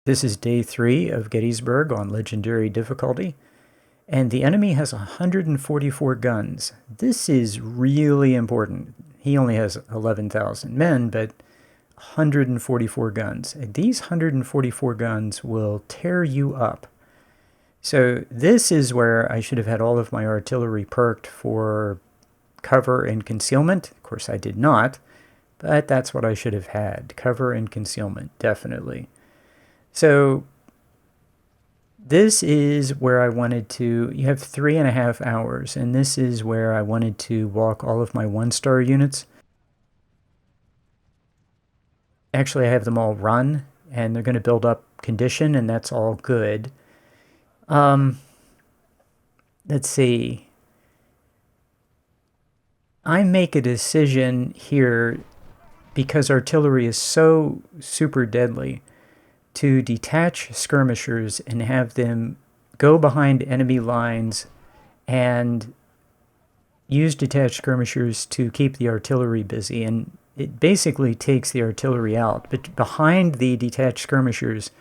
This is day 3 of Gettysburg on legendary difficulty, and the enemy has 144 guns. This is really important. He only has 11,000 men, but 144 guns. And these 144 guns will tear you up. So this is where I should have had all of my artillery perked for cover and concealment. Of course, I did not, but that's what I should have had. Cover and concealment, definitely. So this is where I wanted to, you have 3.5 hours, and this is where I wanted to walk all of my 1-star units. Actually, I have them all run, and they're going to build up condition, and that's all good. Let's see. I make a decision here because artillery is so super deadly to detach skirmishers and have them go behind enemy lines and use detached skirmishers to keep the artillery busy. And it basically takes the artillery out. But behind the detached skirmishers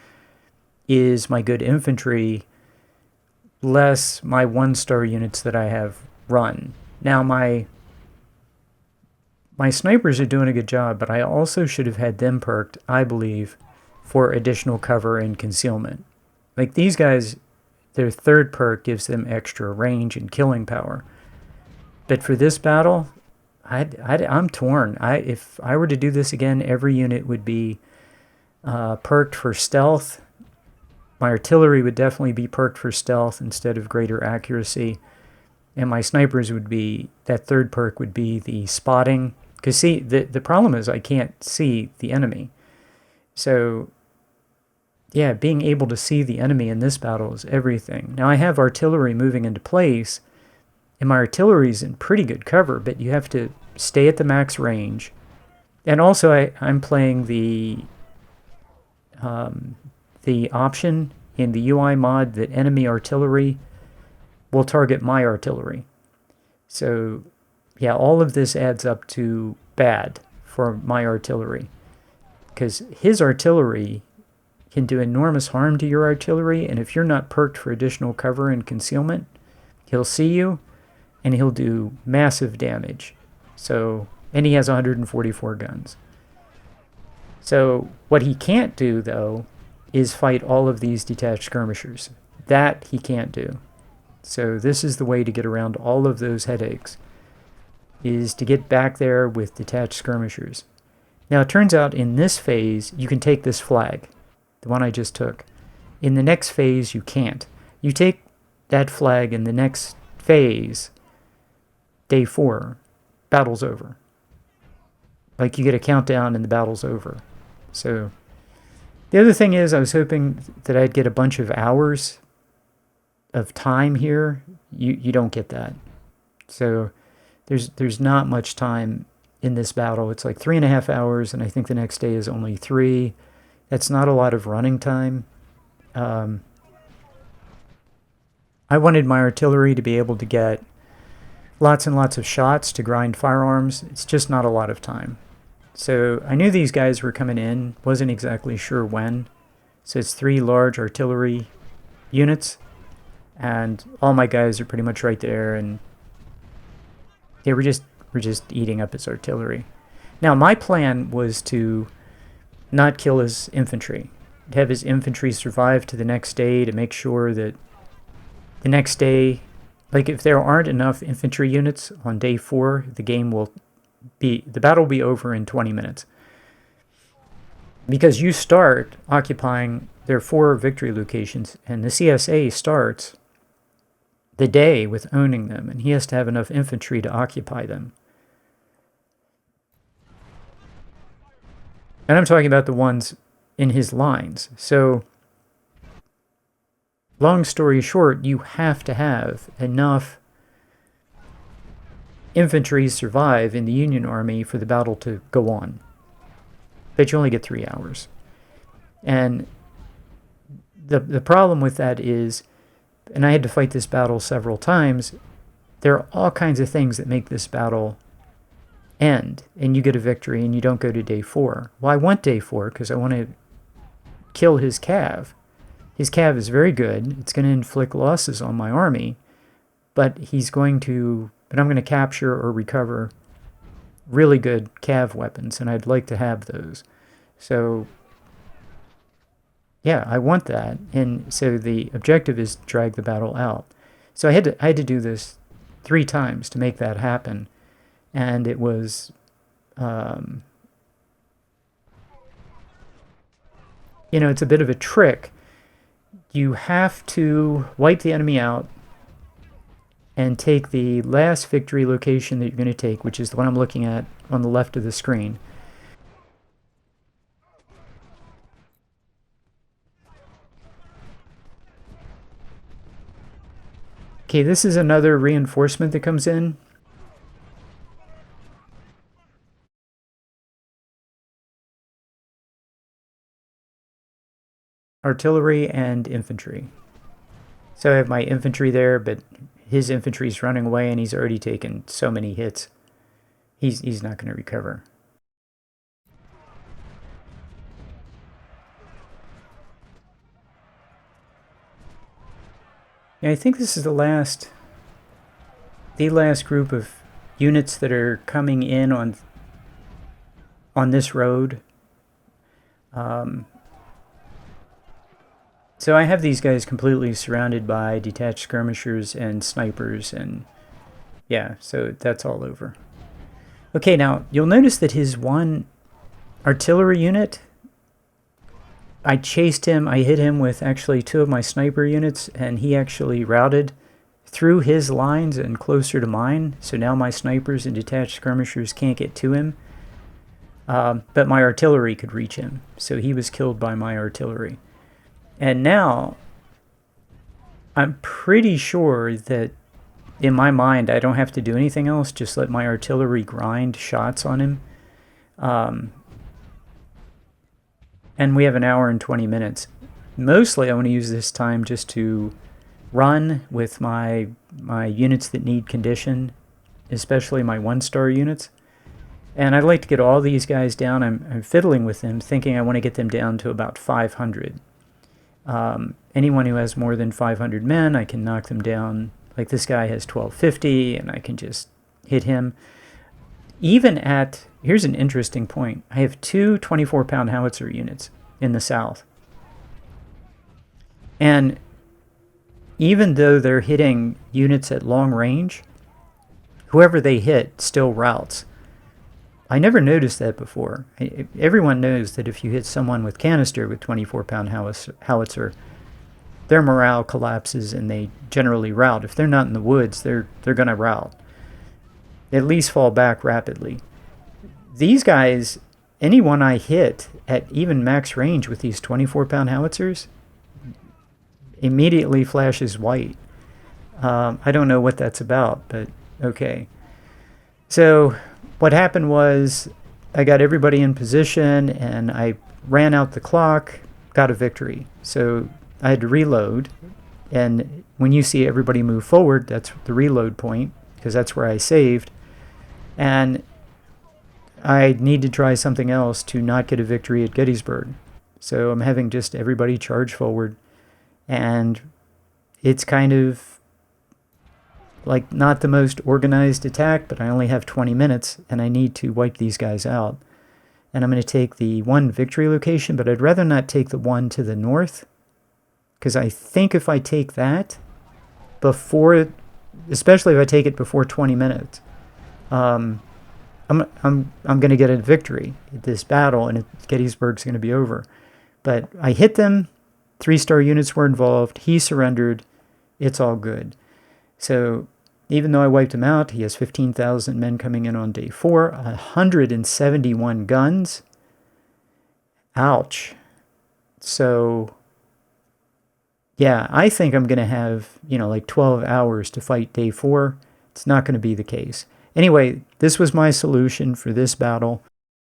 is my good infantry, less my 1-star units that I have run. Now my snipers are doing a good job, but I also should have had them perked, I believe, for additional cover and concealment. Like these guys, their third perk gives them extra range and killing power. But for this battle, I'm torn. If I were to do this again, every unit would be perked for stealth. My artillery would definitely be perked for stealth instead of greater accuracy. And my snipers would be, that third perk would be the spotting. Because see, the problem is I can't see the enemy. So, yeah, being able to see the enemy in this battle is everything. Now, I have artillery moving into place, and my artillery is in pretty good cover, but you have to stay at the max range. And also, I'm playing the option in the UI mod that enemy artillery will target my artillery. So, yeah, all of this adds up to bad for my artillery, because his artillery can do enormous harm to your artillery, and if you're not perked for additional cover and concealment, he'll see you, and he'll do massive damage. So, and he has 144 guns. So, what he can't do, though, is fight all of these detached skirmishers. That he can't do. So this is the way to get around all of those headaches, is to get back there with detached skirmishers. Now, it turns out in this phase, you can take this flag, the one I just took. In the next phase, you can't. You take that flag in the next phase, day 4, battle's over. Like, you get a countdown and the battle's over. So, the other thing is, I was hoping that I'd get a bunch of hours of time here. You don't get that. So, there's not much time in this battle. It's like 3.5 hours, and I think the next day is only 3. That's not a lot of running time. I wanted my artillery to be able to get lots and lots of shots to grind firearms. It's just not a lot of time. So I knew these guys were coming in, wasn't exactly sure when. So it's 3 large artillery units, and all my guys are pretty much right there, and yeah, we're just eating up his artillery. Now, my plan was to not kill his infantry, to have his infantry survive to the next day, to make sure that the next day, like if there aren't enough infantry units on day 4, the battle will be over in 20 minutes. Because you start occupying their 4 victory locations, and the CSA starts the day with owning them, and he has to have enough infantry to occupy them. And I'm talking about the ones in his lines. So, long story short, you have to have enough infantry survive in the Union Army for the battle to go on. But you only get 3 hours. And the problem with that is, and I had to fight this battle several times, there are all kinds of things that make this battle end, and you get a victory and you don't go to day 4. Well, I want day 4 because I want to kill his cav. His cav is very good. It's going to inflict losses on my army, but I'm going to capture or recover really good cav weapons, and I'd like to have those. So yeah, I want that. And so the objective is to drag the battle out. So I had to do this 3 times to make that happen. And it was, it's a bit of a trick. You have to wipe the enemy out and take the last victory location that you're going to take, which is the one I'm looking at on the left of the screen. Okay, this is another reinforcement that comes in. Artillery and infantry. So I have my infantry there, but his infantry's running away and he's already taken so many hits. He's not going to recover. Yeah, I think this is the last group of units that are coming in on this road. So I have these guys completely surrounded by detached skirmishers and snipers, and yeah, so that's all over. Okay, now you'll notice that his one artillery unit, I chased him, I hit him with actually 2 of my sniper units, and he actually routed through his lines and closer to mine, so now my snipers and detached skirmishers can't get to him. But my artillery could reach him, so he was killed by my artillery. And now, I'm pretty sure that in my mind, I don't have to do anything else, just let my artillery grind shots on him. And we have an hour and 20 minutes. Mostly I want to use this time just to run with my units that need condition, especially my 1-star units. And I'd like to get all these guys down. I'm fiddling with them, thinking I want to get them down to about 500. Anyone who has more than 500 men, I can knock them down. Like this guy has 1250, and I can just hit him. Even at, here's an interesting point. I have 2 24-pound howitzer units in the south. And even though they're hitting units at long range, whoever they hit still routes. I never noticed that before. Everyone knows that if you hit someone with canister with 24-pound howitzer, their morale collapses and they generally rout. If they're not in the woods, they're going to rout. At least fall back rapidly. These guys, anyone I hit at even max range with these 24-pound howitzers immediately flashes white. I don't know what that's about, but okay. So what happened was I got everybody in position and I ran out the clock, got a victory. So I had to reload, and when you see everybody move forward, that's the reload point, because that's where I saved. And I need to try something else to not get a victory at Gettysburg. So I'm having just everybody charge forward, and it's kind of like not the most organized attack, but I only have 20 minutes and I need to wipe these guys out. And I'm going to take the 1 victory location, but I'd rather not take the one to the north, because I think if I take that before, especially if I take it before 20 minutes, I'm going to get a victory at this battle, and Gettysburg's going to be over. But I hit them, 3-star units were involved, he surrendered, it's all good. So even though I wiped him out, he has 15,000 men coming in on day 4, 171 guns. Ouch. So yeah, I think I'm going to have, like 12 hours to fight day 4. It's not going to be the case. Anyway, this was my solution for this battle.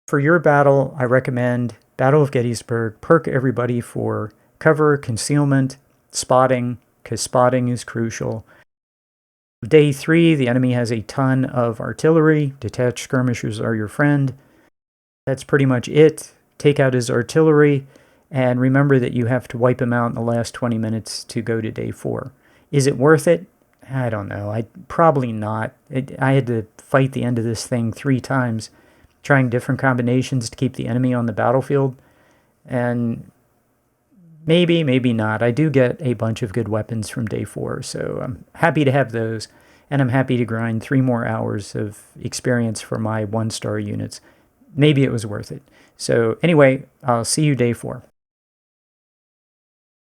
For your battle, I recommend Battle of Gettysburg. Perk everybody for cover, concealment, spotting, because spotting is crucial. Day 3, the enemy has a ton of artillery. Detached skirmishers are your friend. That's pretty much it. Take out his artillery, And remember that you have to wipe them out in the last 20 minutes to go to day 4. Is it worth it? I don't know. Probably not. I had to fight the end of this thing 3 times, trying different combinations to keep the enemy on the battlefield. And maybe, maybe not. I do get a bunch of good weapons from day 4, so I'm happy to have those. And I'm happy to grind 3 more hours of experience for my 1-star units. Maybe it was worth it. So anyway, I'll see you day 4.